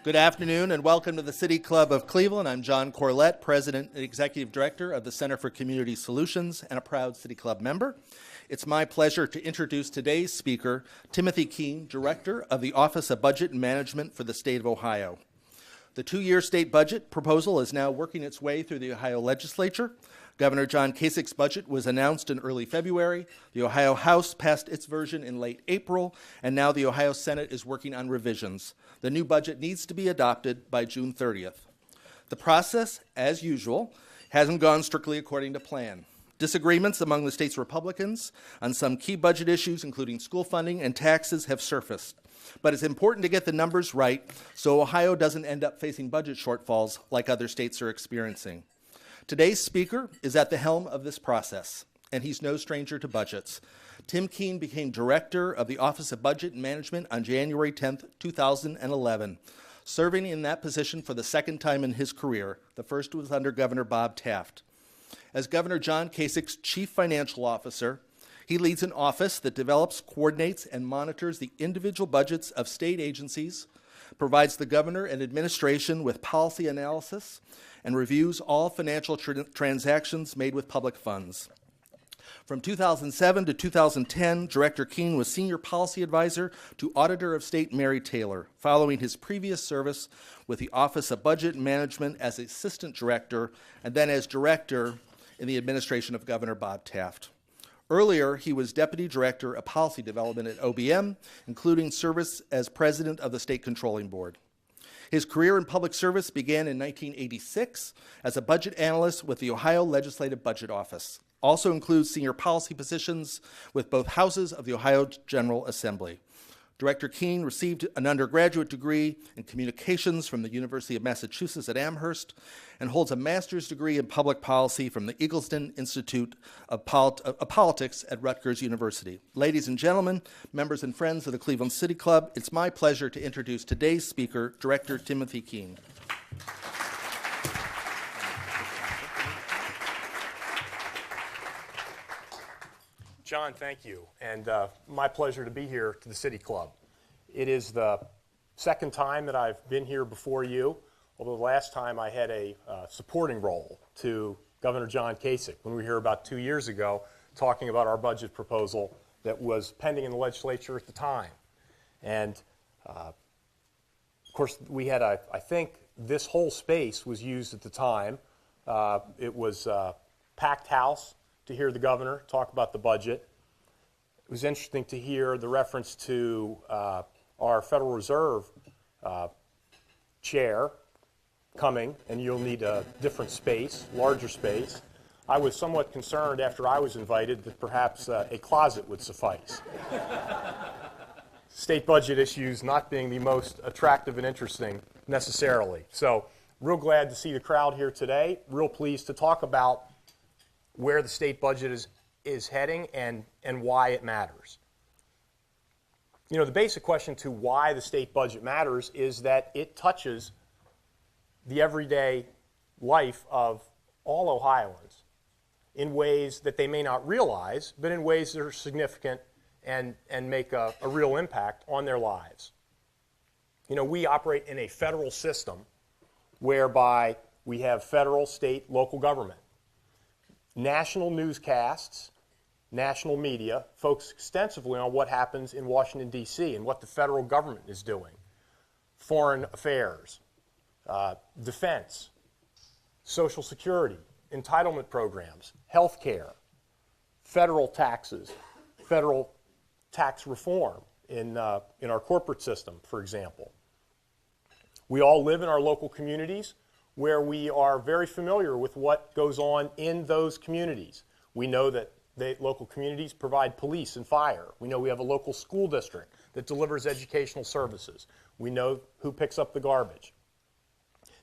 Good afternoon and welcome to the City Club of Cleveland. I'm John Corlett, President and Executive Director of the Center for Community Solutions and a proud City Club member. It's my pleasure to introduce today's speaker, Timothy Keene, Director of the Office of Budget and Management for the State of Ohio. The two-year state budget proposal is now working its way through the Ohio legislature. Governor John Kasich's budget was announced in early February. The Ohio House passed its version in late April, and now the Ohio Senate is working on revisions. The new budget needs to be adopted by June 30th. The process, as usual, hasn't gone strictly according to plan. Disagreements among the state's Republicans on some key budget issues, including school funding and taxes, have surfaced. But it's important to get the numbers right so Ohio doesn't end up facing budget shortfalls like other states are experiencing. Today's speaker is at the helm of this process, and he's no stranger to budgets. Tim Keene became director of the Office of Budget and Management on January 10, 2011, serving in that position for the second time in his career. The first was under Governor Bob Taft. As Governor John Kasich's chief financial officer, he leads an office that develops, coordinates, and monitors the individual budgets of state agencies, provides the governor and administration with policy analysis, and reviews all financial transactions made with public funds. From 2007 to 2010, Director Keene was Senior Policy Advisor to Auditor of State Mary Taylor, following his previous service with the Office of Budget and Management as Assistant Director and then as Director in the administration of Governor Bob Taft. Earlier, he was Deputy Director of Policy Development at OBM, including service as President of the State Controlling Board. His career in public service began in 1986 as a budget analyst with the Ohio Legislative Budget Office. Also includes senior policy positions with both houses of the Ohio General Assembly. Director Keene received an undergraduate degree in communications from the University of Massachusetts at Amherst and holds a master's degree in public policy from the Eagleston Institute of Politics at Rutgers University. Ladies and gentlemen, members and friends of the Cleveland City Club, it's my pleasure to introduce today's speaker, Director Timothy Keene. John, thank you, and my pleasure to be here to the City Club. It is the second time that I've been here before you, although the last time I had a supporting role to Governor John Kasich when we were here about 2 years ago talking about our budget proposal that was pending in the legislature at the time. And, of course, we had, I think, this whole space was used at the time. It was a packed house to hear the governor talk about the budget. It was interesting to hear the reference to our Federal Reserve chair coming, and you'll need a different space, larger space. I was somewhat concerned after I was invited that perhaps a closet would suffice. State budget issues not being the most attractive and interesting necessarily. So real glad to see the crowd here today. Real pleased to talk about where the state budget is heading and why it matters. You know, the basic question to why the state budget matters is that it touches the everyday life of all Ohioans in ways that they may not realize, but in ways that are significant and make a real impact on their lives. You know, we operate in a federal system whereby we have federal, state, local government. National newscasts, national media focus extensively on what happens in Washington, D.C. and what the federal government is doing. Foreign affairs, defense, Social Security, entitlement programs, health care, federal taxes, federal tax reform in our corporate system, for example. We all live in our local communities where we are very familiar with what goes on in those communities. We know that the local communities provide police and fire. We know we have a local school district that delivers educational services. We know who picks up the garbage.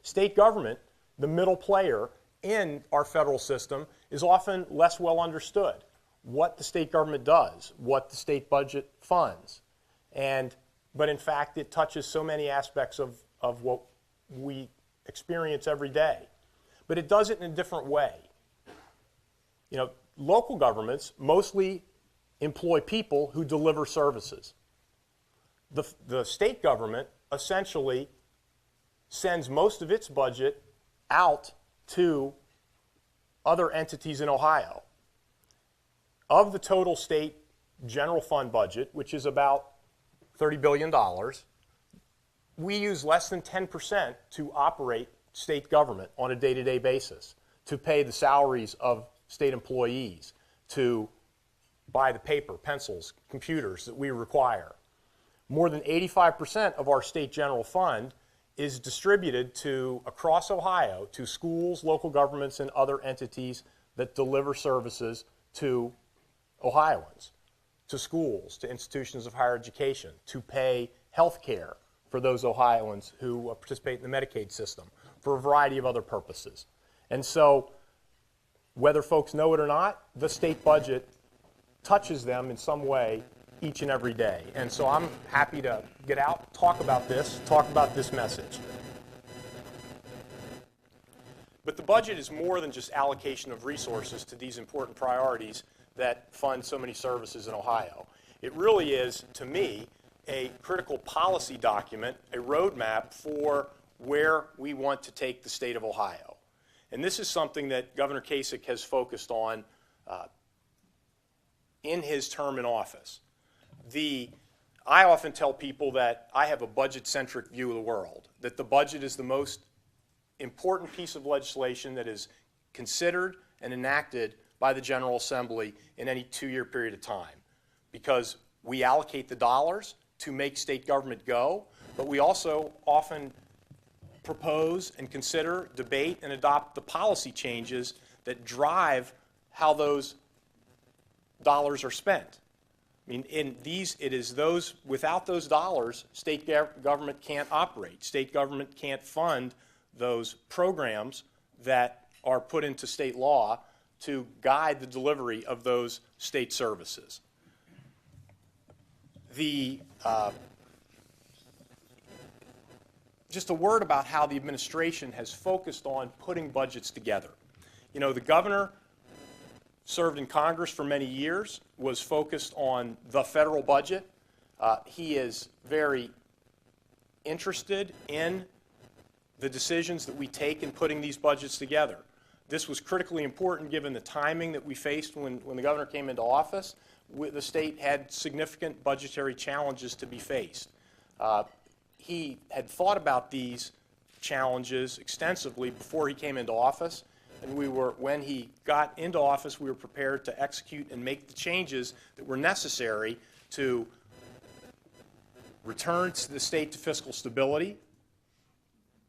State government, the middle player in our federal system, is often less well understood. What the state government does, what the state budget funds. But in fact, it touches so many aspects of what we experience every day. But it does it in a different way. You know, local governments mostly employ people who deliver services. The state government essentially sends most of its budget out to other entities in Ohio. Of the total state general fund budget, which is about $30 billion, we use less than 10% to operate state government on a day-to-day basis, to pay the salaries of state employees, to buy the paper, pencils, computers that we require. More than 85% of our state general fund is distributed to across Ohio to schools, local governments, and other entities that deliver services to Ohioans, to schools, to institutions of higher education, to pay health care for those Ohioans who participate in the Medicaid system, for a variety of other purposes. And so, whether folks know it or not, the state budget touches them in some way each and every day. And so I'm happy to get out, talk about this message. But the budget is more than just allocation of resources to these important priorities that fund so many services in Ohio. It really is, to me, a critical policy document, a roadmap for where we want to take the state of Ohio. And this is something that Governor Kasich has focused on in his term in office. I often tell people that I have a budget-centric view of the world, that the budget is the most important piece of legislation that is considered and enacted by the General Assembly in any 2-year period of time, because we allocate the dollars to make state government go, but we also often propose and consider, debate, and adopt the policy changes that drive how those dollars are spent. I mean, it is those, without those dollars, state government can't operate. State government can't fund those programs that are put into state law to guide the delivery of those state services. Just a word about how the administration has focused on putting budgets together. You know, the governor served in Congress for many years, was focused on the federal budget. He is very interested in the decisions that we take in putting these budgets together. This was critically important given the timing that we faced when the governor came into office. The state had significant budgetary challenges to be faced. He had thought about these challenges extensively before he came into office, and when he got into office, we were prepared to execute and make the changes that were necessary to return the state to fiscal stability,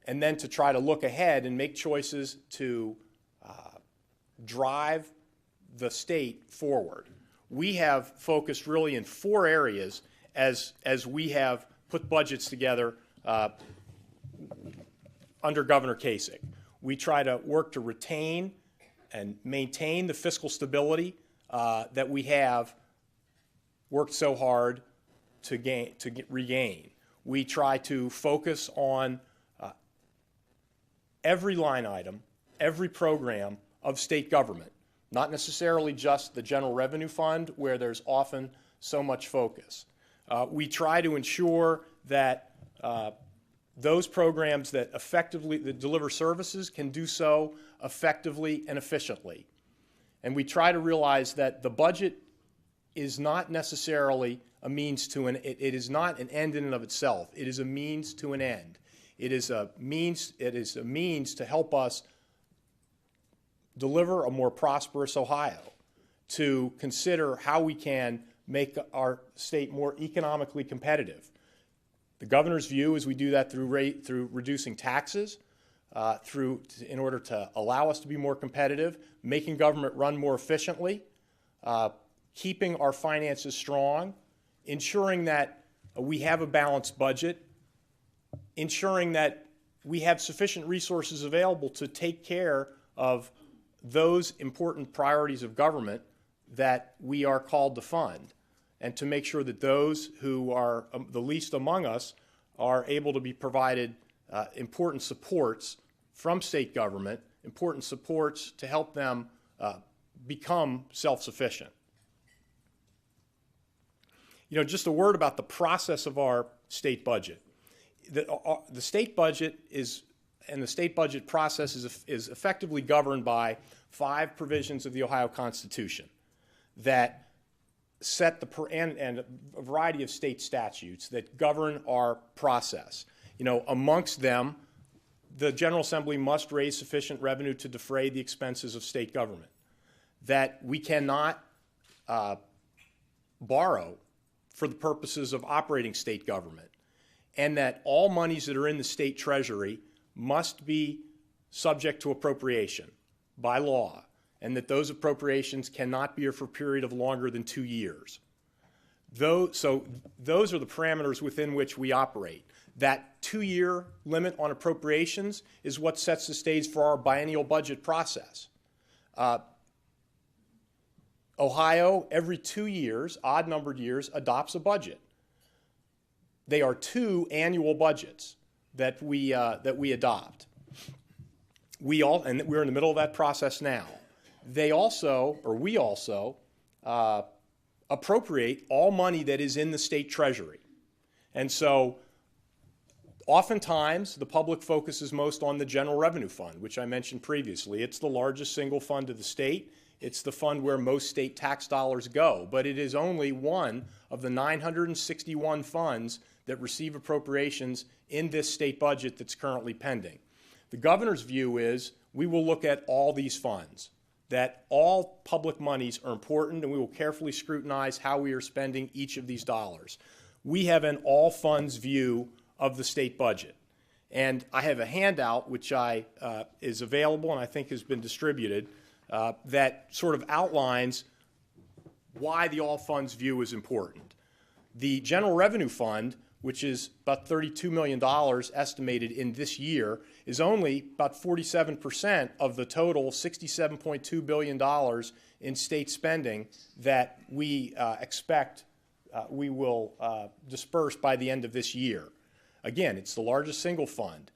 and then to try to look ahead and make choices to drive the state forward. We have focused really in 4 areas as we have put budgets together under Governor Kasich. We try to work to retain and maintain the fiscal stability that we have worked so hard to regain. We try to focus on every line item, every program of state government, not necessarily just the general revenue fund where there's often so much focus. We try to ensure that those programs that deliver services can do so effectively and efficiently. And we try to realize that the budget is not necessarily a means to it is not an end in and of itself. It is a means to an end. It is a means to help us deliver a more prosperous Ohio, to consider how we can make our state more economically competitive. The governor's view is we do that through reducing taxes, in order to allow us to be more competitive, making government run more efficiently, keeping our finances strong, ensuring that we have a balanced budget, ensuring that we have sufficient resources available to take care of those important priorities of government that we are called to fund, and to make sure that those who are the least among us are able to be provided important supports from state government, important supports to help them become self-sufficient. You know, just a word about the process of our state budget. the state budget and the state budget process is effectively governed by 5 provisions of the Ohio Constitution that set and a variety of state statutes that govern our process. Amongst them, the General Assembly must raise sufficient revenue to defray the expenses of state government, that we cannot borrow for the purposes of operating state government, and that all monies that are in the state treasury must be subject to appropriation by law, and that those appropriations cannot be for a period of longer than 2 years. So those are the parameters within which we operate. That 2-year limit on appropriations is what sets the stage for our biennial budget process. Ohio, every 2 years, odd-numbered years, adopts a budget. They are 2 annual budgets that we adopt. And we're in the middle of that process now. We also appropriate all money that is in the state treasury. And so oftentimes the public focuses most on the General Revenue Fund, which I mentioned previously. It's the largest single fund of the state. It's the fund where most state tax dollars go, but it is only one of the 961 funds that receive appropriations in this state budget that's currently pending. The governor's view is we will look at all these funds, that all public monies are important, and we will carefully scrutinize how we are spending each of these dollars. We have an all funds view of the state budget. And I have a handout which is available and I think has been distributed that sort of outlines why the all funds view is important. The General Revenue Fund, which is about $32 million estimated in this year, is only about 47% of the total $67.2 billion in state spending that we expect we will disperse by the end of this year. Again, it's the largest single fund.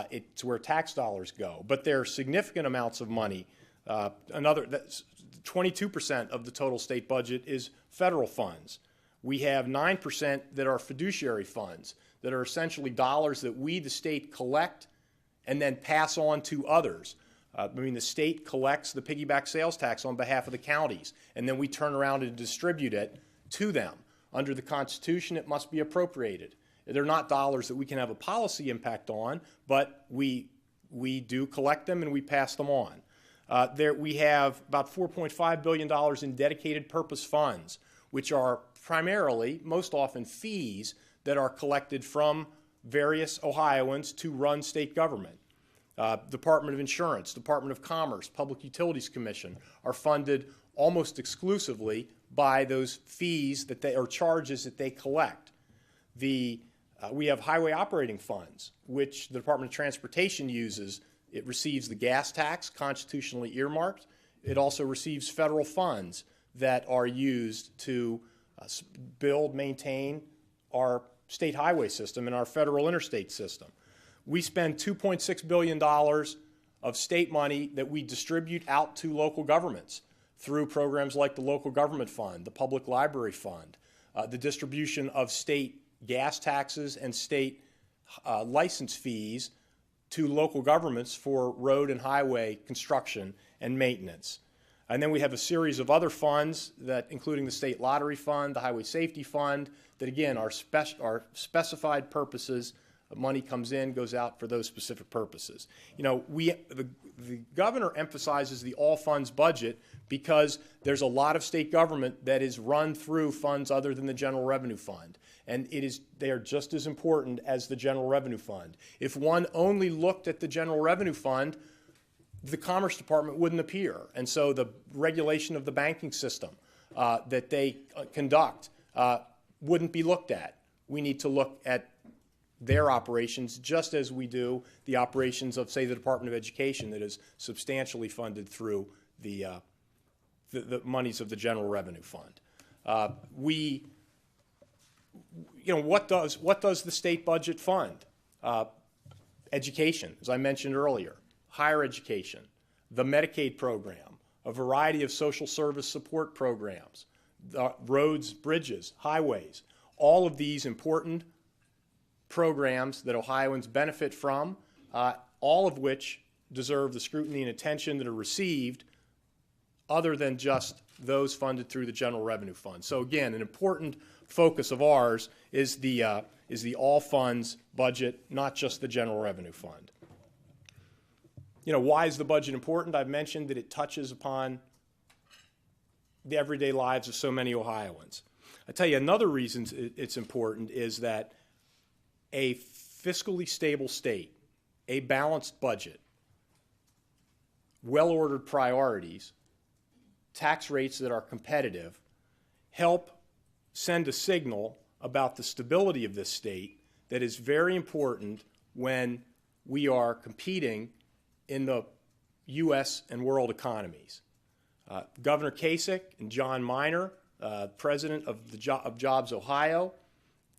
It's where tax dollars go. But there are significant amounts of money. 22% of the total state budget is federal funds. We have 9% that are fiduciary funds, that are essentially dollars that we, the state, collect and then pass on to others. The state collects the piggyback sales tax on behalf of the counties, and then we turn around and distribute it to them. Under the Constitution, it must be appropriated. They're not dollars that we can have a policy impact on, but we do collect them and we pass them on. We have about $4.5 billion in dedicated purpose funds, which are primarily, most often, fees that are collected from various Ohioans to run state government. Department of Insurance, Department of Commerce, Public Utilities Commission are funded almost exclusively by those fees or charges that they collect. We have highway operating funds, which the Department of Transportation uses. It receives the gas tax, constitutionally earmarked. It also receives federal funds that are used to build, maintain our state highway system and our federal interstate system. We spend $2.6 billion of state money that we distribute out to local governments through programs like the Local Government Fund, the Public Library Fund, the distribution of state gas taxes and state license fees to local governments for road and highway construction and maintenance. And then we have a series of other funds, including the State Lottery Fund, the Highway Safety Fund, that again are specified purposes. Money comes in, goes out for those specific purposes. The governor emphasizes the all funds budget because there's a lot of state government that is run through funds other than the General Revenue Fund. And they are just as important as the General Revenue Fund. If one only looked at the General Revenue Fund, the Commerce Department wouldn't appear. And so the regulation of the banking system that they conduct wouldn't be looked at. We need to look at their operations just as we do the operations of, say, the Department of Education that is substantially funded through the monies of the General Revenue Fund. What does the state budget fund? Education, as I mentioned earlier, higher education, the Medicaid program, a variety of social service support programs, roads, bridges, highways, all of these important programs that Ohioans benefit from, all of which deserve the scrutiny and attention that are received other than just those funded through the General Revenue Fund. So again, an important focus of ours is the all funds budget, not just the General Revenue Fund. You know, why is the budget important? I've mentioned that it touches upon the everyday lives of so many Ohioans. I tell you, another reason it's important is that a fiscally stable state, a balanced budget, well-ordered priorities, tax rates that are competitive, help send a signal about the stability of this state that is very important when we are competing in the U.S. and world economies. Governor Kasich and John Miner, president of Jobs Ohio,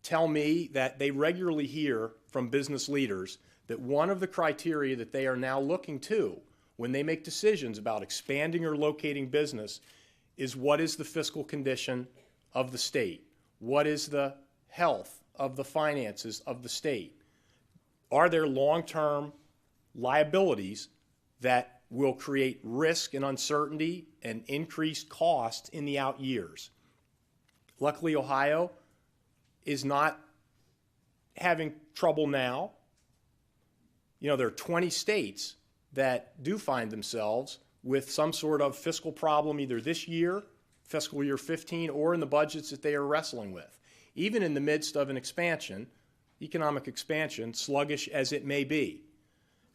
tell me that they regularly hear from business leaders that one of the criteria that they are now looking to when they make decisions about expanding or locating business is what is the fiscal condition of the state? What is the health of the finances of the state? Are there long-term liabilities that will create risk and uncertainty and increased cost in the out years? Luckily, Ohio is not having trouble now. You know, there are 20 states that do find themselves with some sort of fiscal problem either this year, fiscal year 15, or in the budgets that they are wrestling with. Even in the midst of an expansion, economic expansion, sluggish as it may be.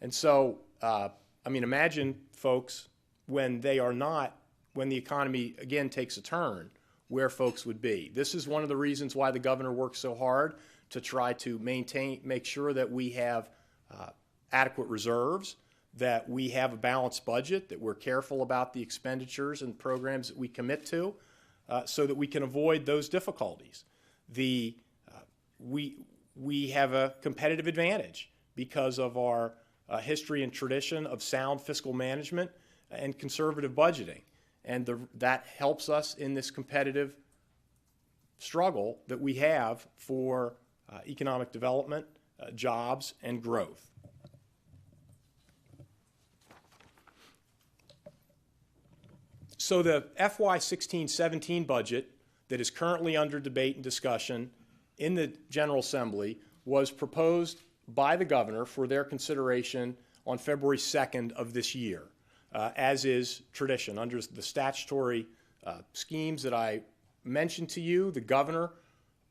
And so, I mean, imagine, folks, when they are not, when the economy again takes a turn, where folks would be. This is one of the reasons why the governor works so hard to try to make sure that we have adequate reserves, that we have a balanced budget, that we're careful about the expenditures and programs that we commit to, so that we can avoid those difficulties. We have a competitive advantage because of our history and tradition of sound fiscal management and conservative budgeting. And that helps us in this competitive struggle that we have for economic development, jobs, and growth. So the FY 16-17 budget that is currently under debate and discussion in the General Assembly was proposed by the governor for their consideration on February 2nd of this year, as is tradition. Under the statutory schemes that I mentioned to you, the governor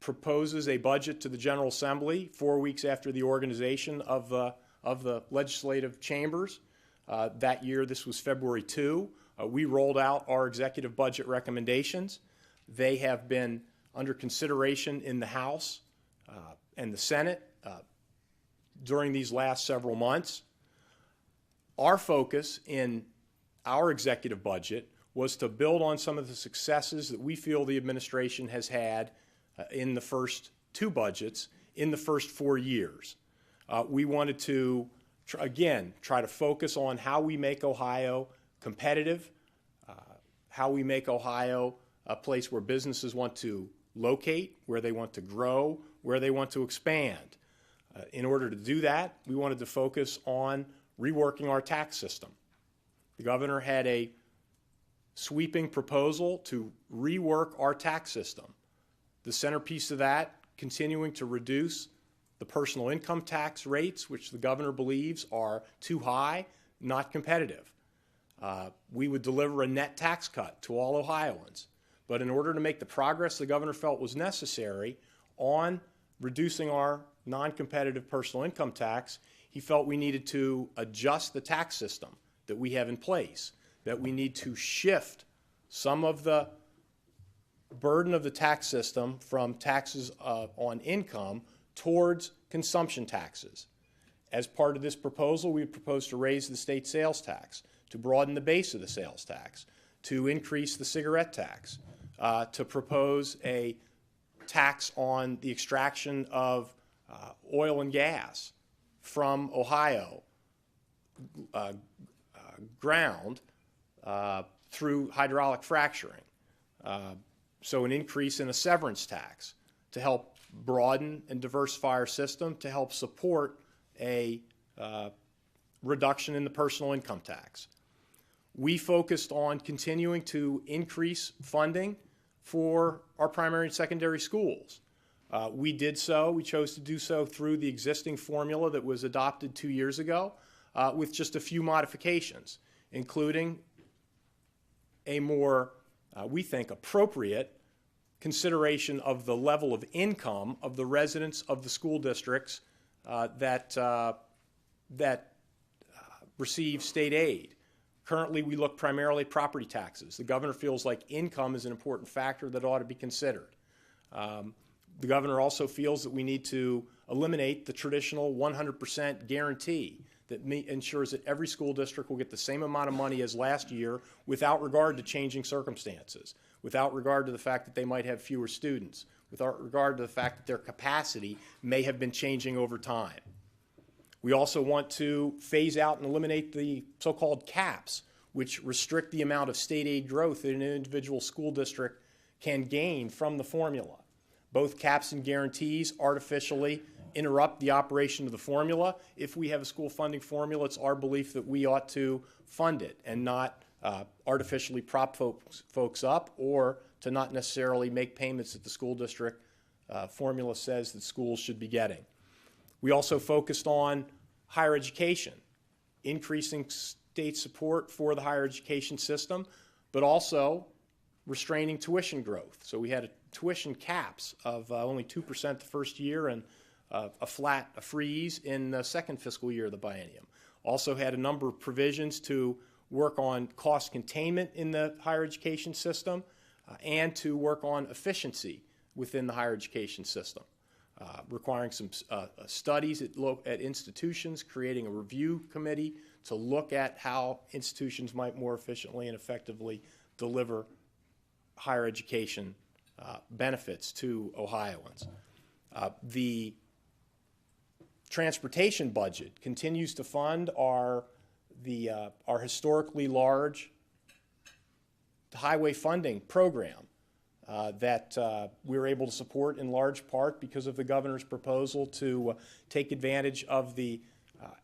proposes a budget to the General Assembly 4 weeks after the organization of the legislative chambers. That year, this was February 2. We rolled out our executive budget recommendations. They have been under consideration in the House and the Senate during these last several months. Our focus in our executive budget was to build on some of the successes that we feel the administration has had in the first two budgets in the first 4 years. We wanted to, again, try to focus on how we make Ohio competitive, how we make Ohio a place where businesses want to locate, where they want to grow, where they want to expand. In order to do that, we wanted to focus on reworking our tax system. The governor had a sweeping proposal to rework our tax system. The centerpiece of that, continuing to reduce the personal income tax rates, which the governor believes are too high, not competitive. We would deliver a net tax cut to all Ohioans. But in order to make the progress the governor felt was necessary on reducing our non-competitive personal income tax, he felt we needed to adjust the tax system that we have in place, that we need to shift some of the burden of the tax system from taxes on income towards consumption taxes. As part of this proposal, we proposed to raise the state sales tax, to broaden the base of the sales tax, to increase the cigarette tax, to propose a tax on the extraction of oil and gas from Ohio, ground through hydraulic fracturing. So an increase in a severance tax to help broaden and diversify our system to help support a reduction in the personal income tax. We focused on continuing to increase funding for our primary and secondary schools. We chose to do so through the existing formula that was adopted 2 years ago with just a few modifications, including a more, we think, appropriate consideration of the level of income of the residents of the school districts that receive state aid. Currently, we look primarily at property taxes. The governor feels like income is an important factor that ought to be considered. The governor also feels that we need to eliminate the traditional 100% guarantee that ensures that every school district will get the same amount of money as last year without regard to changing circumstances, without regard to the fact that they might have fewer students, without regard to the fact that their capacity may have been changing over time. We also want to phase out and eliminate the so-called caps, which restrict the amount of state aid growth that an individual school district can gain from the formula. Both caps and guarantees artificially interrupt the operation of the formula. If we have a school funding formula, it's our belief that we ought to fund it and not artificially prop folks up, or to not necessarily make payments that the school district formula says that schools should be getting. We also focused on higher education, increasing state support for the higher education system, but also restraining tuition growth. So we had tuition caps of only 2% the first year and a freeze in the second fiscal year of the biennium. Also had a number of provisions to work on cost containment in the higher education system and to work on efficiency within the higher education system. Requiring some studies at institutions, creating a review committee to look at how institutions might more efficiently and effectively deliver higher education benefits to Ohioans. The transportation budget continues to fund our historically large highway funding program that we were able to support in large part because of the governor's proposal to take advantage of the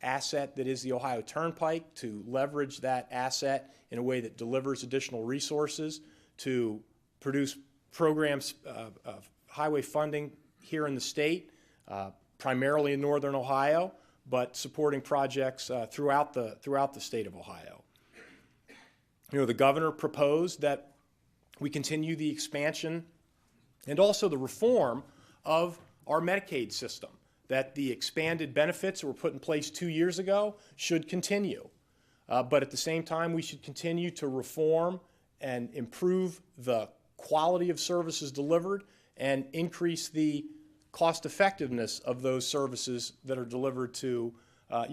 asset that is the Ohio Turnpike, to leverage that asset in a way that delivers additional resources to produce programs of highway funding here in the state, primarily in northern Ohio, but supporting projects throughout the state of Ohio. You know, the governor proposed that we continue the expansion and also the reform of our Medicaid system, that the expanded benefits that were put in place 2 years ago should continue. But at the same time, we should continue to reform and improve the quality of services delivered and increase the cost effectiveness of those services that are delivered to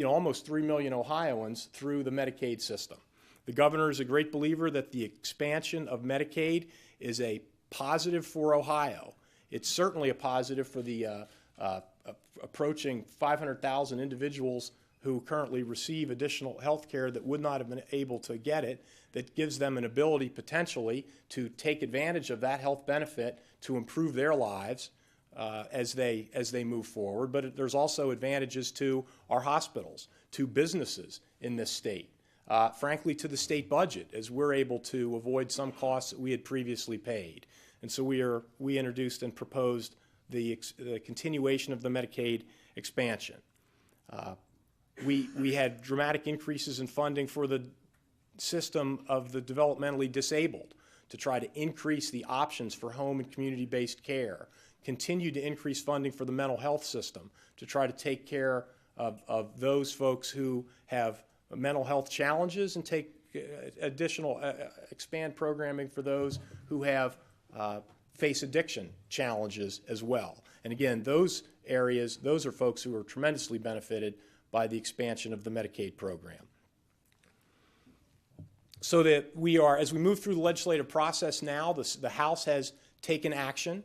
almost 3 million Ohioans through the Medicaid system. The governor is a great believer that the expansion of Medicaid is a positive for Ohio. It's certainly a positive for the approaching 500,000 individuals who currently receive additional health care that would not have been able to get it, that gives them an ability potentially to take advantage of that health benefit to improve their lives as they move forward. But there's also advantages to our hospitals, to businesses in this state, frankly to the state budget, as we're able to avoid some costs that we had previously paid. And so we introduced and proposed the continuation of the Medicaid expansion. We had dramatic increases in funding for the system of the developmentally disabled to try to increase the options for home and community-based care, continue to increase funding for the mental health system to try to take care of those folks who have mental health challenges, and take additional expand programming for those who have face addiction challenges as well. And again, those are folks who are tremendously benefited by the expansion of the Medicaid program. So that as we move through the legislative process now, the House has taken action.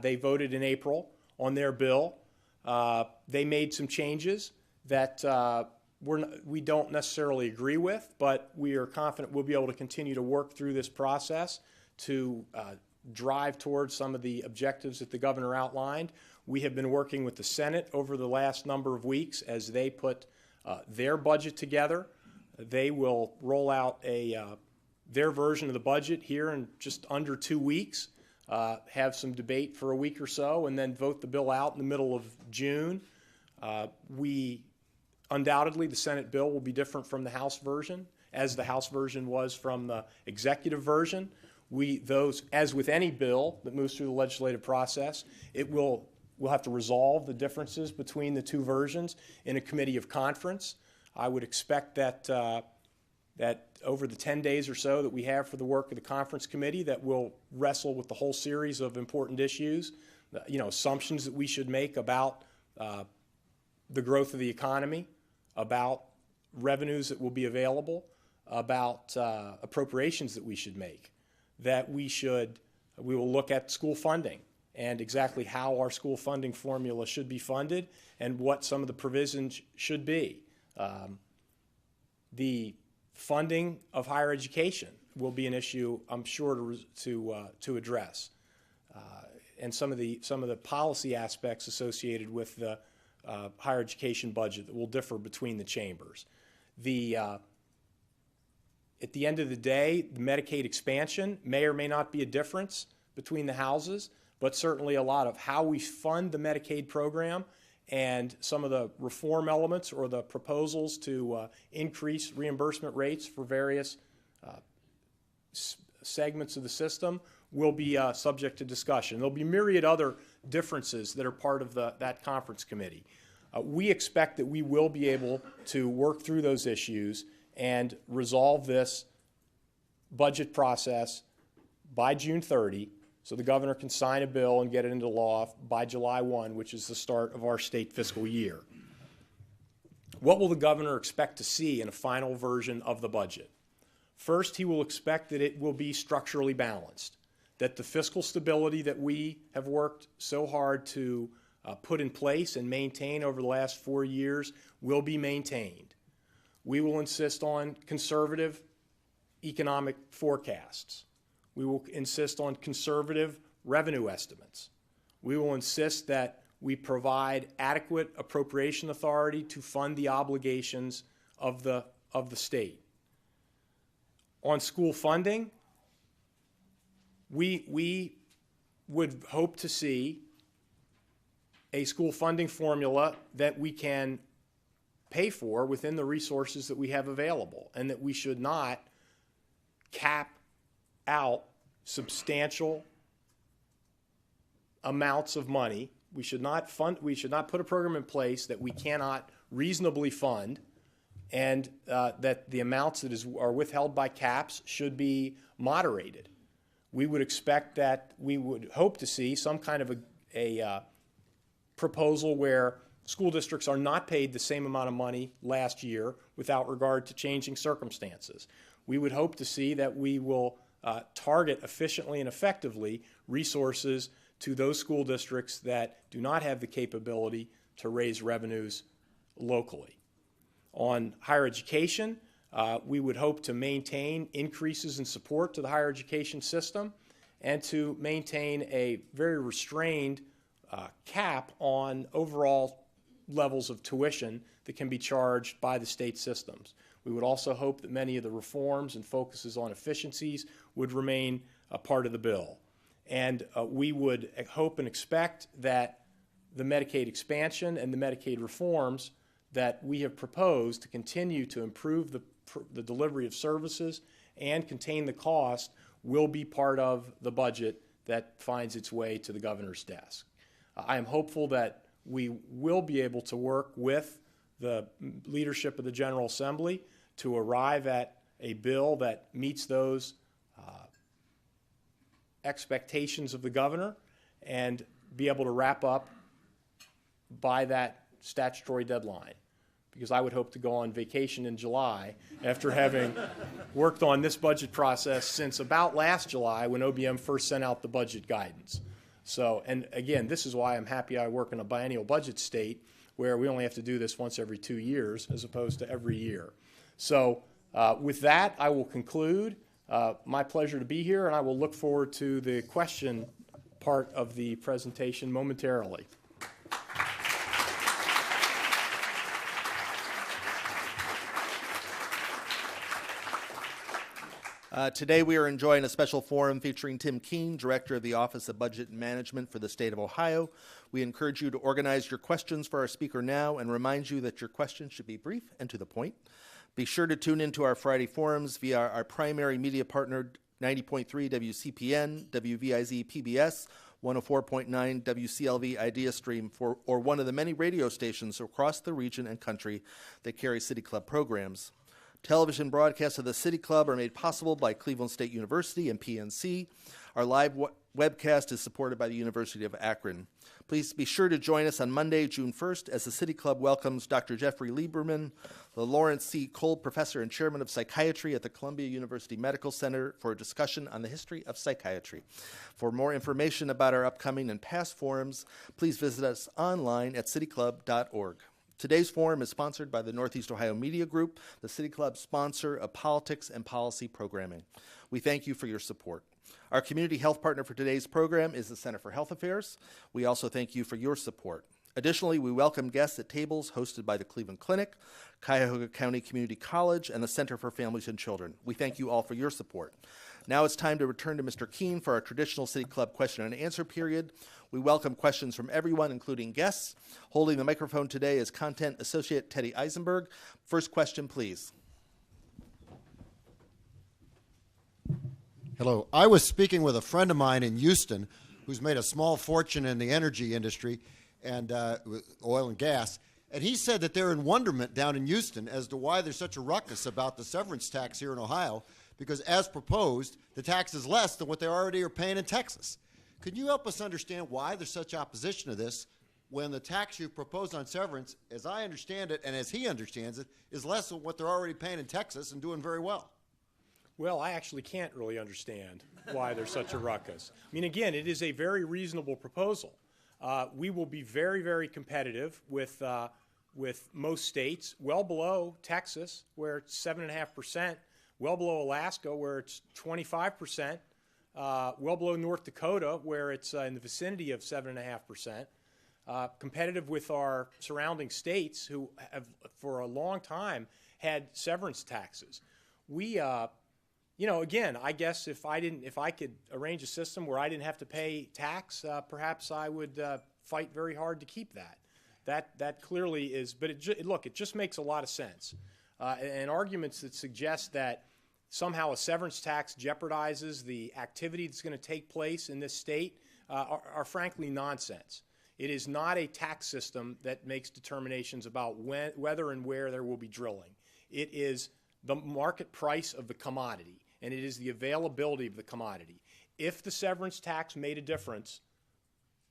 They voted in April on their bill. They made some changes that we don't necessarily agree with, but we are confident we'll be able to continue to work through this process to drive towards some of the objectives that the governor outlined. We have been working with the Senate over the last number of weeks as they put their budget together. They will roll out their version of the budget here in just under 2 weeks, have some debate for a week or so, and then vote the bill out in the middle of June. Undoubtedly, the Senate bill will be different from the House version, as the House version was from the executive version. As with any bill that moves through the legislative process, we'll have to resolve the differences between the two versions in a committee of conference. I would expect that over the 10 days or so that we have for the work of the conference committee, that we'll wrestle with the whole series of important issues, assumptions that we should make about the growth of the economy, about revenues that will be available, about appropriations that we should make, that we will look at school funding and exactly how our school funding formula should be funded and what some of the provisions should be. The funding of higher education will be an issue, I'm sure, to address, and some of the policy aspects associated with the higher education budget that will differ between the chambers. At the end of the day, the Medicaid expansion may or may not be a difference between the houses, but certainly a lot of how we fund the Medicaid program and some of the reform elements or the proposals to increase reimbursement rates for various segments of the system will be subject to discussion. There'll be myriad other differences that are part of that conference committee. We expect that we will be able to work through those issues and resolve this budget process by June 30, so the governor can sign a bill and get it into law by July 1, which is the start of our state fiscal year. What will the governor expect to see in a final version of the budget? First, he will expect that it will be structurally balanced, that the fiscal stability that we have worked so hard to put in place and maintain over the last 4 years will be maintained. We will insist on conservative economic forecasts. We will insist on conservative revenue estimates. We will insist that we provide adequate appropriation authority to fund the obligations of the state. On school funding, we would hope to see a school funding formula that we can pay for within the resources that we have available, and that we should not cap out substantial amounts of money. We should not put a program in place that we cannot reasonably fund, and that the amounts that are withheld by caps should be moderated. We would expect that we would hope to see some kind of a proposal where school districts are not paid the same amount of money last year without regard to changing circumstances. We would hope to see that we will target efficiently and effectively resources to those school districts that do not have the capability to raise revenues locally. On higher education, we would hope to maintain increases in support to the higher education system and to maintain a very restrained cap on overall levels of tuition that can be charged by the state systems. We would also hope that many of the reforms and focuses on efficiencies would remain a part of the bill. And we would hope and expect that the Medicaid expansion and the Medicaid reforms that we have proposed to continue to improve the delivery of services and contain the cost will be part of the budget that finds its way to the governor's desk. I am hopeful that we will be able to work with the leadership of the General Assembly to arrive at a bill that meets those expectations of the governor and be able to wrap up by that statutory deadline. Because I would hope to go on vacation in July after having worked on this budget process since about last July when OBM first sent out the budget guidance. So, and again, this is why I'm happy I work in a biennial budget state where we only have to do this once every 2 years as opposed to every year. So with that, I will conclude. My pleasure to be here, and I will look forward to the question part of the presentation momentarily. Today we are enjoying a special forum featuring Tim Keene, Director of the Office of Budget and Management for the State of Ohio. We encourage you to organize your questions for our speaker now and remind you that your questions should be brief and to the point. Be sure to tune into our Friday forums via our primary media partner, 90.3 WCPN, WVIZ PBS, 104.9 WCLV Idea Stream, or one of the many radio stations across the region and country that carry City Club programs. Television broadcasts of the City Club are made possible by Cleveland State University and PNC. Our live webcast is supported by the University of Akron. Please be sure to join us on Monday, June 1st, as the City Club welcomes Dr. Jeffrey Lieberman, the Lawrence C. Kolb Professor and Chairman of Psychiatry at the Columbia University Medical Center, for a discussion on the history of psychiatry. For more information about our upcoming and past forums, please visit us online at cityclub.org. Today's forum is sponsored by the Northeast Ohio Media Group, the City Club sponsor of politics and policy programming. We thank you for your support. Our community health partner for today's program is the Center for Health Affairs. We also thank you for your support. Additionally, we welcome guests at tables hosted by the Cleveland Clinic, Cuyahoga County Community College, and the Center for Families and Children. We thank you all for your support. Now it's time to return to Mr. Keene for our traditional City Club question and answer period. We welcome questions from everyone, including guests. Holding the microphone today is Content Associate Teddy Eisenberg. First question, please. Hello. I was speaking with a friend of mine in Houston who's made a small fortune in the energy industry and oil and gas, and he said that they're in wonderment down in Houston as to why there's such a ruckus about the severance tax here in Ohio, because as proposed, the tax is less than what they already are paying in Texas. Could you help us understand why there's such opposition to this when the tax you proposed on severance, as I understand it and as he understands it, is less than what they're already paying in Texas and doing very well? Well, I actually can't really understand why there's such a ruckus. I mean, again, it is a very reasonable proposal. We will be very, very competitive with most states, well below Texas, where it's 7.5%, well below Alaska, where it's 25%, well below North Dakota, where it's in the vicinity of 7.5%, competitive with our surrounding states who have, for a long time, had severance taxes. We, again, I guess if I could arrange a system where I didn't have to pay tax, perhaps I would fight very hard to keep that. That clearly is, but it just makes a lot of sense. And arguments that suggest that somehow a severance tax jeopardizes the activity that's going to take place in this state are frankly nonsense. It is not a tax system that makes determinations about whether and where there will be drilling. It is the market price of the commodity, and it is the availability of the commodity. If the severance tax made a difference,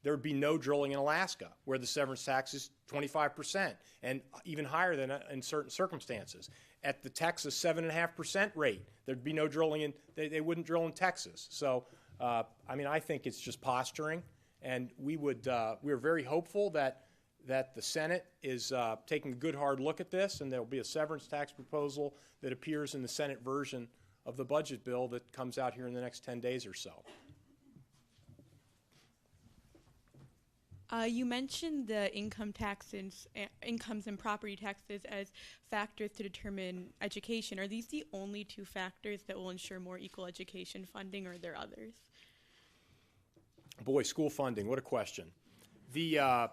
there would be no drilling in Alaska, where the severance tax is 25% and even higher than in certain circumstances. At the Texas 7.5% rate, there'd be no drilling they wouldn't drill in Texas. So, I think it's just posturing, and we're very hopeful that the Senate is taking a good hard look at this, and there'll be a severance tax proposal that appears in the Senate version of the budget bill that comes out here in the next 10 days or so. You mentioned the incomes and property taxes as factors to determine education. Are these the only two factors that will ensure more equal education funding, or are there others? Boy, school funding, what a question. The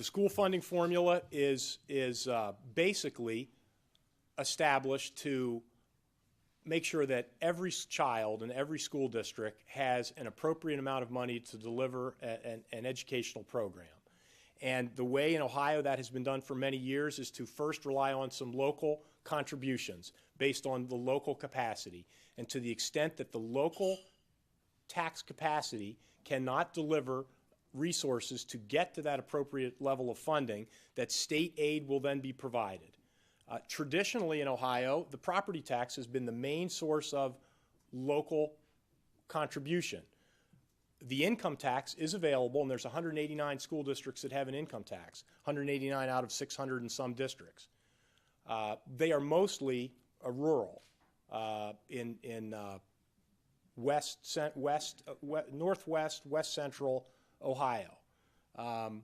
school funding formula is basically established to make sure that every child in every school district has an appropriate amount of money to deliver an educational program. And the way in Ohio that has been done for many years is to first rely on some local contributions based on the local capacity. And to the extent that the local tax capacity cannot deliver resources to get to that appropriate level of funding, that state aid will then be provided. Traditionally in Ohio, the property tax has been the main source of local contribution. The income tax is available, and there's 189 school districts that have an income tax, 189 out of 600 and some districts. They are mostly rural. in northwest, west central Ohio. From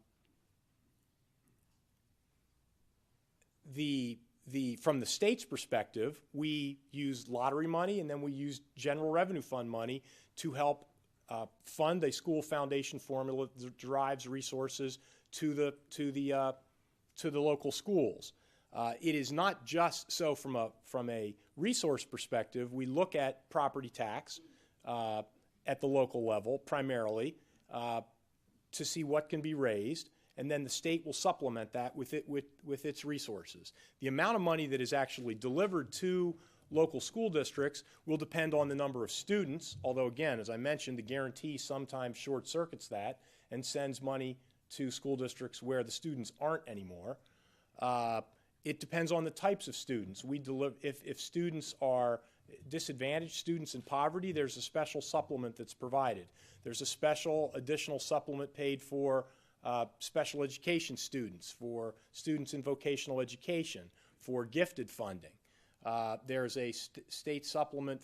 the state's perspective, we used lottery money and then we used general revenue fund money to help fund a school foundation formula that derives resources to the local schools. It is not just so from a resource perspective. We look at property tax at the local level primarily to see what can be raised, and then the state will supplement that with its resources. The amount of money that is actually delivered to local school districts will depend on the number of students, although again, as I mentioned, the guarantee sometimes short circuits that and sends money to school districts where the students aren't anymore. It depends on the types of students. If students are disadvantaged, students in poverty, there's a special supplement that's provided. There's a special additional supplement paid for special education students, for students in vocational education, for gifted funding. There's a state supplement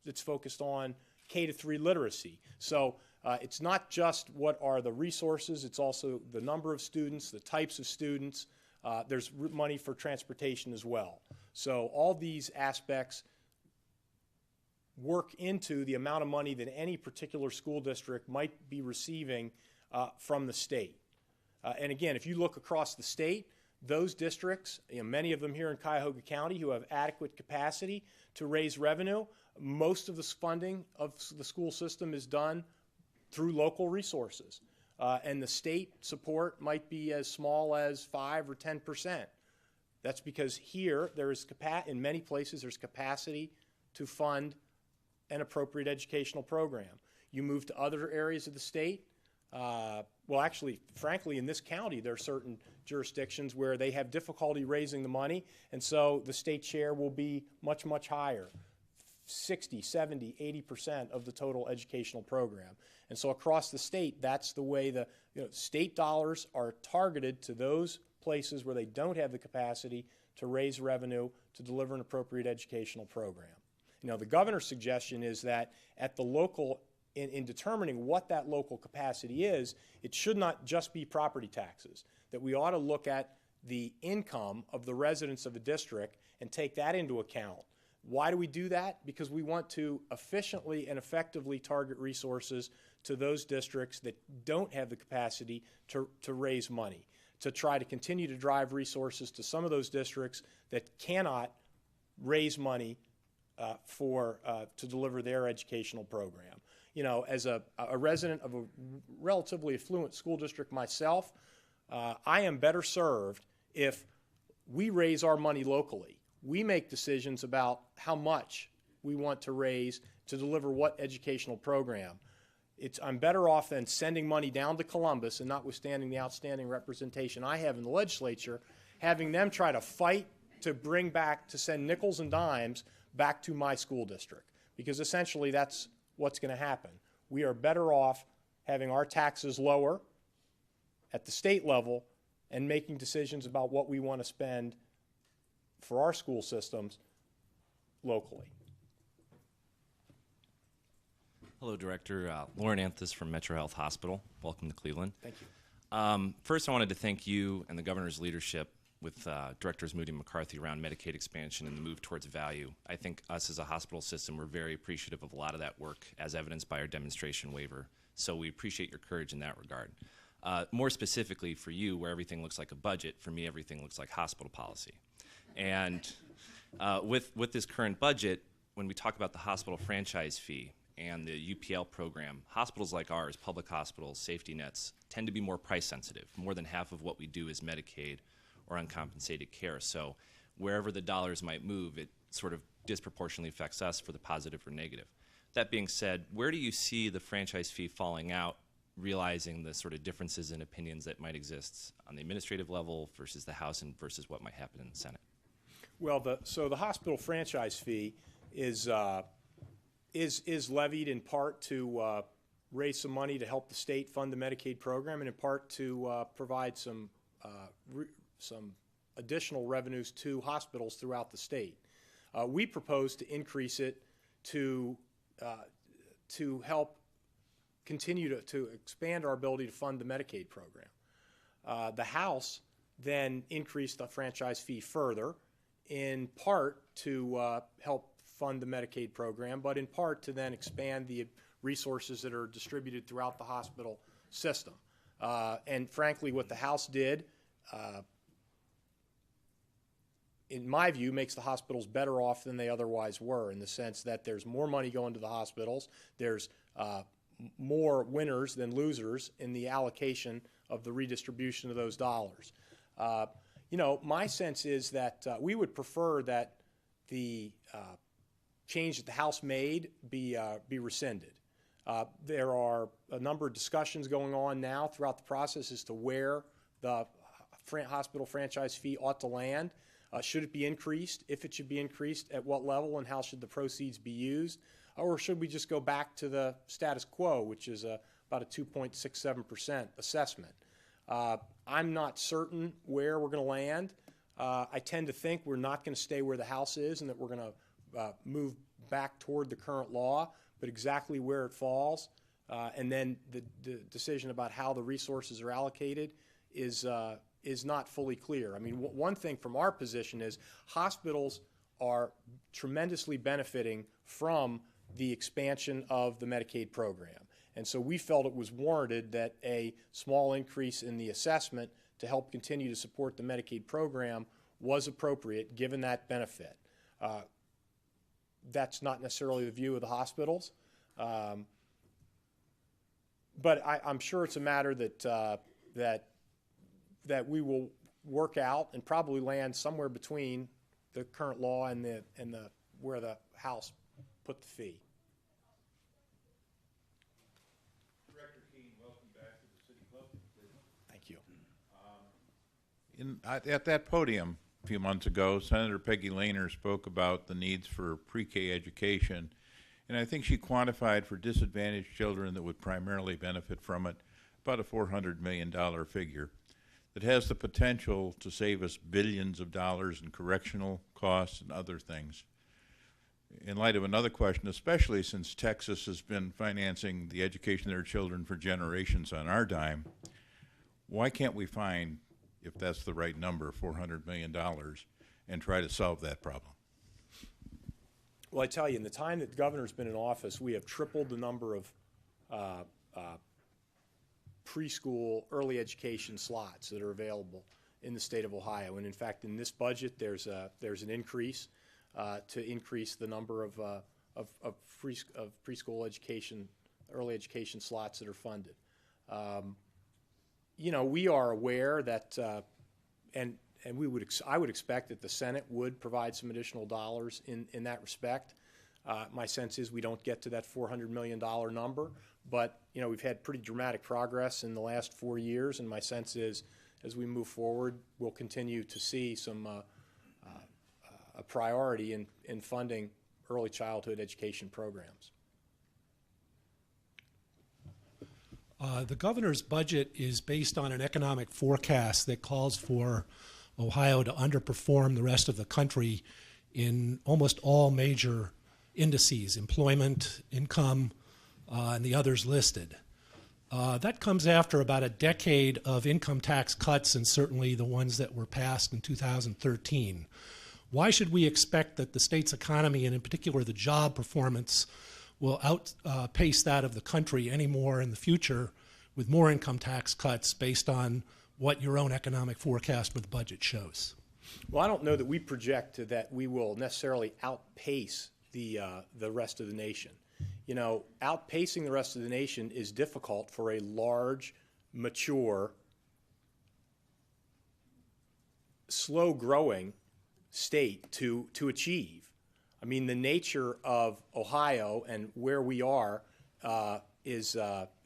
that's focused on K-3 literacy. So it's not just what are the resources, it's also the number of students, the types of students. There's money for transportation as well. So all these aspects work into the amount of money that any particular school district might be receiving from the state. And again, if you look across the state, those districts, many of them here in Cuyahoga County who have adequate capacity to raise revenue, most of the funding of the school system is done through local resources. And the state support might be as small as 5 or 10%. That's because here there is in many places there's capacity to fund an appropriate educational program. You move to other areas of the state, well, actually, frankly, in this county, there are certain jurisdictions where they have difficulty raising the money, and so the state share will be much, much higher, 60, 70, 80% of the total educational program. And so across the state, that's the way the state dollars are targeted to those places where they don't have the capacity to raise revenue to deliver an appropriate educational program. The governor's suggestion is that at the local in determining what that local capacity is, it should not just be property taxes, that we ought to look at the income of the residents of a district and take that into account. Why do we do that? Because we want to efficiently and effectively target resources to those districts that don't have the capacity to raise money, to try to continue to drive resources to some of those districts that cannot raise money to deliver their educational program. As a resident of a relatively affluent school district myself, I am better served if we raise our money locally. We make decisions about how much we want to raise to deliver what educational program. I'm better off than sending money down to Columbus, and notwithstanding the outstanding representation I have in the legislature, having them try to fight to send nickels and dimes back to my school district, because essentially that's what's going to happen. We are better off having our taxes lower at the state level and making decisions about what we want to spend for our school systems locally. Hello, Director. Lauren Anthus from Metro Health Hospital. Welcome to Cleveland. Thank you. First, I wanted to thank you and the governor's leadership with Directors Moody and McCarthy around Medicaid expansion and the move towards value. I think us as a hospital system, we're very appreciative of a lot of that work, as evidenced by our demonstration waiver. So we appreciate your courage in that regard. More specifically for you, where everything looks like a budget, for me, everything looks like hospital policy. And with this current budget, when we talk about the hospital franchise fee and the UPL program, hospitals like ours, public hospitals, safety nets, tend to be more price sensitive. More than half of what we do is Medicaid or uncompensated care. So wherever the dollars might move, it sort of disproportionately affects us for the positive or negative. That being said, where do you see the franchise fee falling out, realizing the sort of differences in opinions that might exist on the administrative level versus the House and versus what might happen in the Senate? Well, so the hospital franchise fee is levied in part to raise some money to help the state fund the Medicaid program, and in part to provide some additional revenues to hospitals throughout the state. We propose to increase it to help continue to expand our ability to fund the Medicaid program. The House then increased the franchise fee further, in part to help fund the Medicaid program, but in part to then expand the resources that are distributed throughout the hospital system. And frankly, what the House did, in my view, makes the hospitals better off than they otherwise were, in the sense that there's more money going to the hospitals, there's more winners than losers in the allocation of the redistribution of those dollars. My sense is that we would prefer that the change that the House made be rescinded. There are a number of discussions going on now throughout the process as to where the hospital franchise fee ought to land. Should it be increased? If it should be increased, at what level, and how should the proceeds be used? Or should we just go back to the status quo, which is about a 2.67% assessment? I'm not certain where we're going to land. I tend to think we're not going to stay where the House is and that we're going to move back toward the current law, but exactly where it falls, and then the decision about how the resources are allocated is not fully clear. I mean, one thing from our position is hospitals are tremendously benefiting from the expansion of the Medicaid program. And so we felt it was warranted that a small increase in the assessment to help continue to support the Medicaid program was appropriate given that benefit. That's not necessarily the view of the hospitals, but I'm sure it's a matter that we will work out and probably land somewhere between the current law and the where the House put the fee. Director Keene, welcome back to the City Club. Thank you. At that podium a few months ago, Senator Peggy Lehner spoke about the needs for pre-K education, and I think she quantified for disadvantaged children that would primarily benefit from it about a $400 million figure that has the potential to save us billions of dollars in correctional costs and other things. In light of another question, especially since Texas has been financing the education of their children for generations on our dime, why can't we find, if that's the right number, $400 million, and try to solve that problem? Well, I tell you, in the time that the governor's been in office, we have tripled the number of preschool early education slots that are available in the state of Ohio. And in fact, in this budget, there's an increase to increase the number of preschool education, early education slots that are funded. We are aware that, and I would expect that the Senate would provide some additional dollars in that respect. My sense is we don't get to that $400 million number, but we've had pretty dramatic progress in the last 4 years, and my sense is as we move forward, we'll continue to see some a priority in funding early childhood education programs. The governor's budget is based on an economic forecast that calls for Ohio to underperform the rest of the country in almost all major indices, employment, income, and the others listed. That comes after about a decade of income tax cuts, and certainly the ones that were passed in 2013. Why should we expect that the state's economy, and in particular the job performance, will outpace that of the country any more in the future with more income tax cuts based on what your own economic forecast with the budget shows? Well, I don't know that we project that we will necessarily outpace the rest of the nation. Outpacing the rest of the nation is difficult for a large, mature, slow-growing state to achieve. I mean, the nature of Ohio and where we are is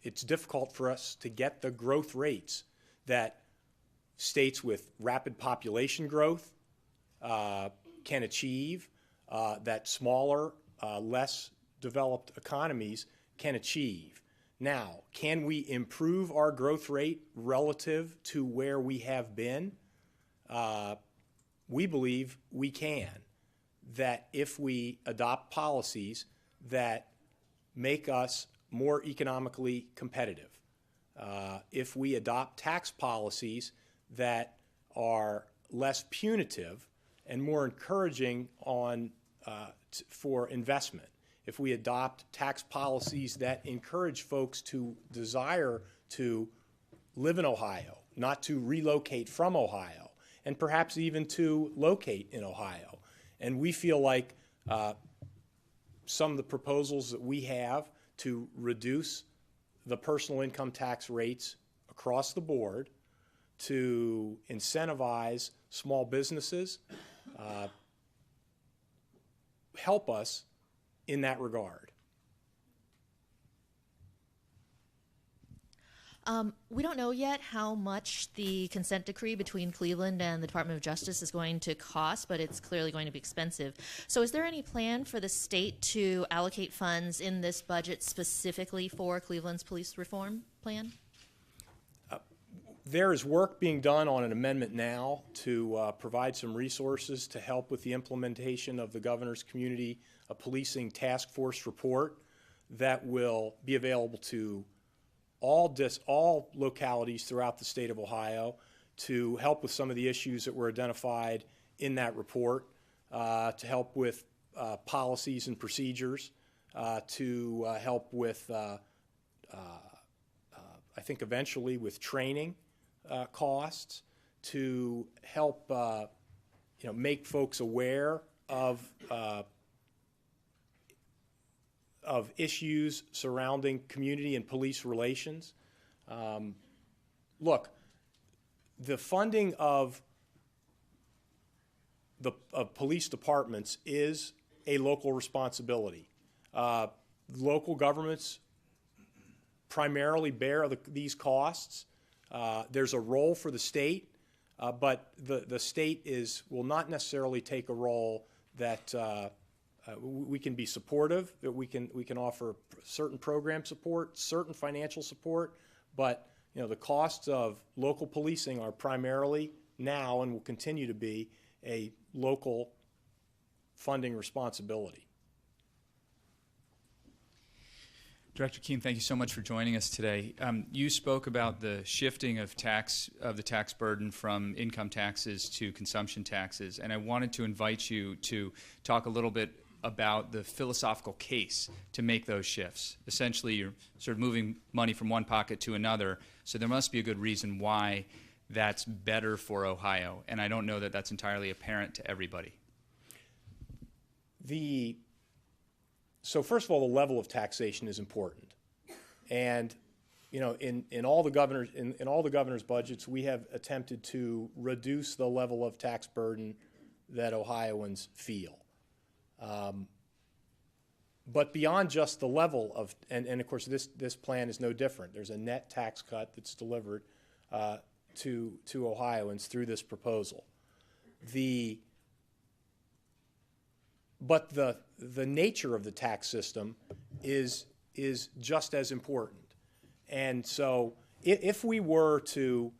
it's difficult for us to get the growth rates that states with rapid population growth can achieve, that smaller, less developed economies can achieve. Now, can we improve our growth rate relative to where we have been? We believe we can. that if we adopt policies that make us more economically competitive, if we adopt tax policies that are less punitive and more encouraging for investment, if we adopt tax policies that encourage folks to desire to live in Ohio, not to relocate from Ohio, and perhaps even to locate in Ohio. And we feel like some of the proposals that we have to reduce the personal income tax rates across the board, to incentivize small businesses, help us in that regard. We don't know yet how much the consent decree between Cleveland and the Department of Justice is going to cost, but it's clearly going to be expensive. So is there any plan for the state to allocate funds in this budget specifically for Cleveland's police reform plan? There is work being done on an amendment now to provide some resources to help with the implementation of the Governor's Community Policing Task Force report that will be available to all localities throughout the state of Ohio to help with some of the issues that were identified in that report, to help with policies and procedures, to help with, I think eventually with training costs, to help make folks aware of issues surrounding community and police relations. Look, the funding of police departments is a local responsibility. Local governments primarily bear these costs. There's a role for the state, but the state will not necessarily take a role that we can be supportive, that we can offer certain program support, certain financial support, but the costs of local policing are primarily now and will continue to be a local funding responsibility. Director Keene, thank you so much for joining us today. You spoke about the shifting of the tax burden from income taxes to consumption taxes, and I wanted to invite you to talk a little bit about the philosophical case to make those shifts. Essentially, you're sort of moving money from one pocket to another, so there must be a good reason why that's better for Ohio, and I don't know that that's entirely apparent to everybody. So first of all, the level of taxation is important, and in all the governor's budgets, we have attempted to reduce the level of tax burden that Ohioans feel. But beyond just the level of, and of course this plan is no different. There's a net tax cut that's delivered to Ohioans through this proposal. But the nature of the tax system is just as important. And so if we were to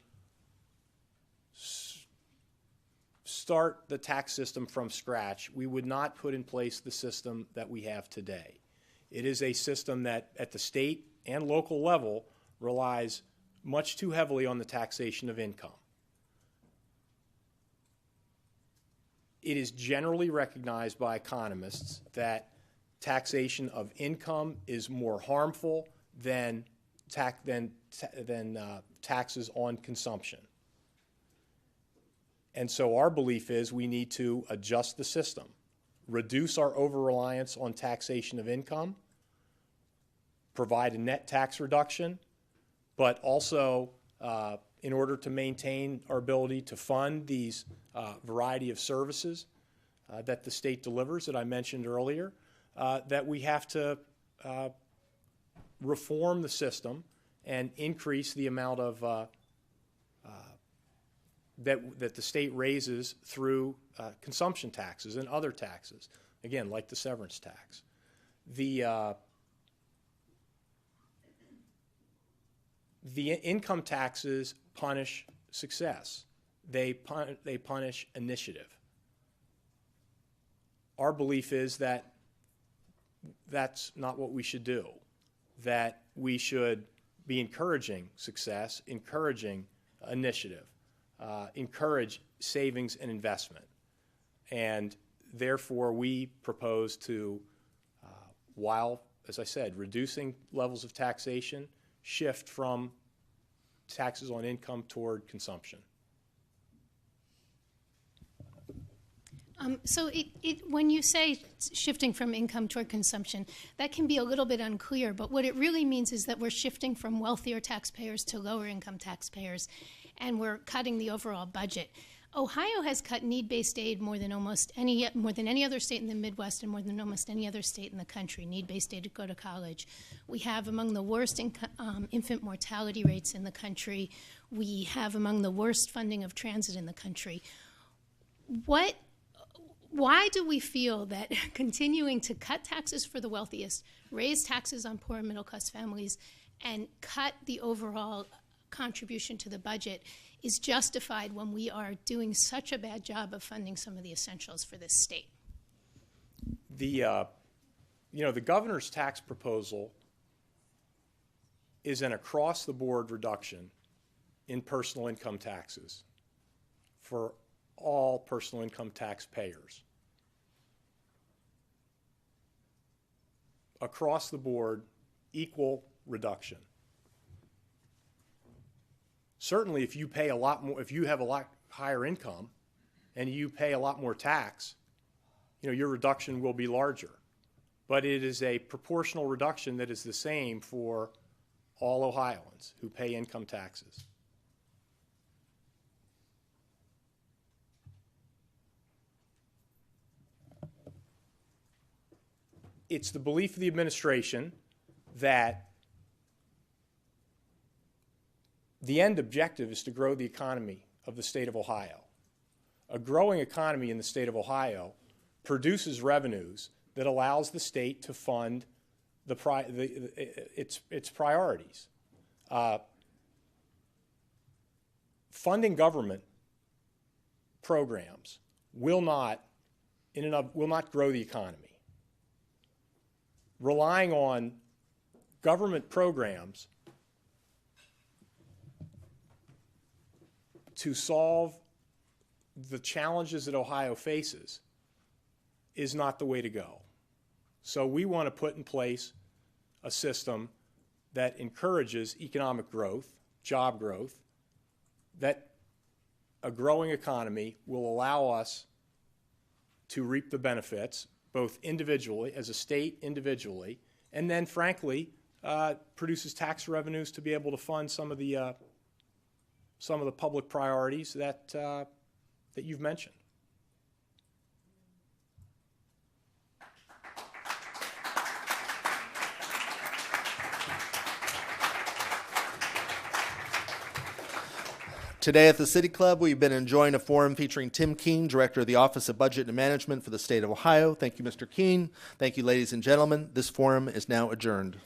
start the tax system from scratch, we would not put in place the system that we have today. It is a system that at the state and local level relies much too heavily on the taxation of income. It is generally recognized by economists that taxation of income is more harmful than taxes on consumption. And so our belief is we need to adjust the system, reduce our over-reliance on taxation of income, provide a net tax reduction, but also in order to maintain our ability to fund these variety of services that the state delivers that I mentioned earlier, that we have to reform the system and increase the amount of that the state raises through consumption taxes and other taxes, again, like the severance tax. The income taxes punish success. They punish initiative. our belief is that that's not what we should do, that we should be encouraging success, encouraging initiative, encourage savings and investment. And therefore, we propose to, while, as I said, reducing levels of taxation, shift from taxes on income toward consumption. So when you say shifting from income toward consumption, that can be a little bit unclear, but what it really means is that we're shifting from wealthier taxpayers to lower income taxpayers, and we're cutting the overall budget. Ohio has cut need-based aid more than any other state in the Midwest and more than almost any other state in the country, need-based aid to go to college. We have among the worst infant mortality rates in the country. We have among the worst funding of transit in the country. Why do we feel that continuing to cut taxes for the wealthiest, raise taxes on poor and middle-class families, and cut the overall contribution to the budget is justified when we are doing such a bad job of funding some of the essentials for this state? The governor's tax proposal is an across-the-board reduction in personal income taxes for all personal income taxpayers. Across the board, equal reduction. Certainly, if you pay a lot more, if you have a lot higher income and you pay a lot more tax, your reduction will be larger. But it is a proportional reduction that is the same for all Ohioans who pay income taxes. It's the belief of the administration that the end objective is to grow the economy of the state of Ohio. A growing economy in the state of Ohio produces revenues that allows the state to fund its priorities. Funding government programs will not grow the economy. Relying on government programs to solve the challenges that Ohio faces is not the way to go. So we want to put in place a system that encourages economic growth, job growth, that a growing economy will allow us to reap the benefits, both individually, as a state individually, and then, frankly, produces tax revenues to be able to fund some of the public priorities that you've mentioned. Today at the City Club, we've been enjoying a forum featuring Tim Keene, Director of the Office of Budget and Management for the state of Ohio. Thank you, Mr. Keene. Thank you, ladies and gentlemen. This forum is now adjourned.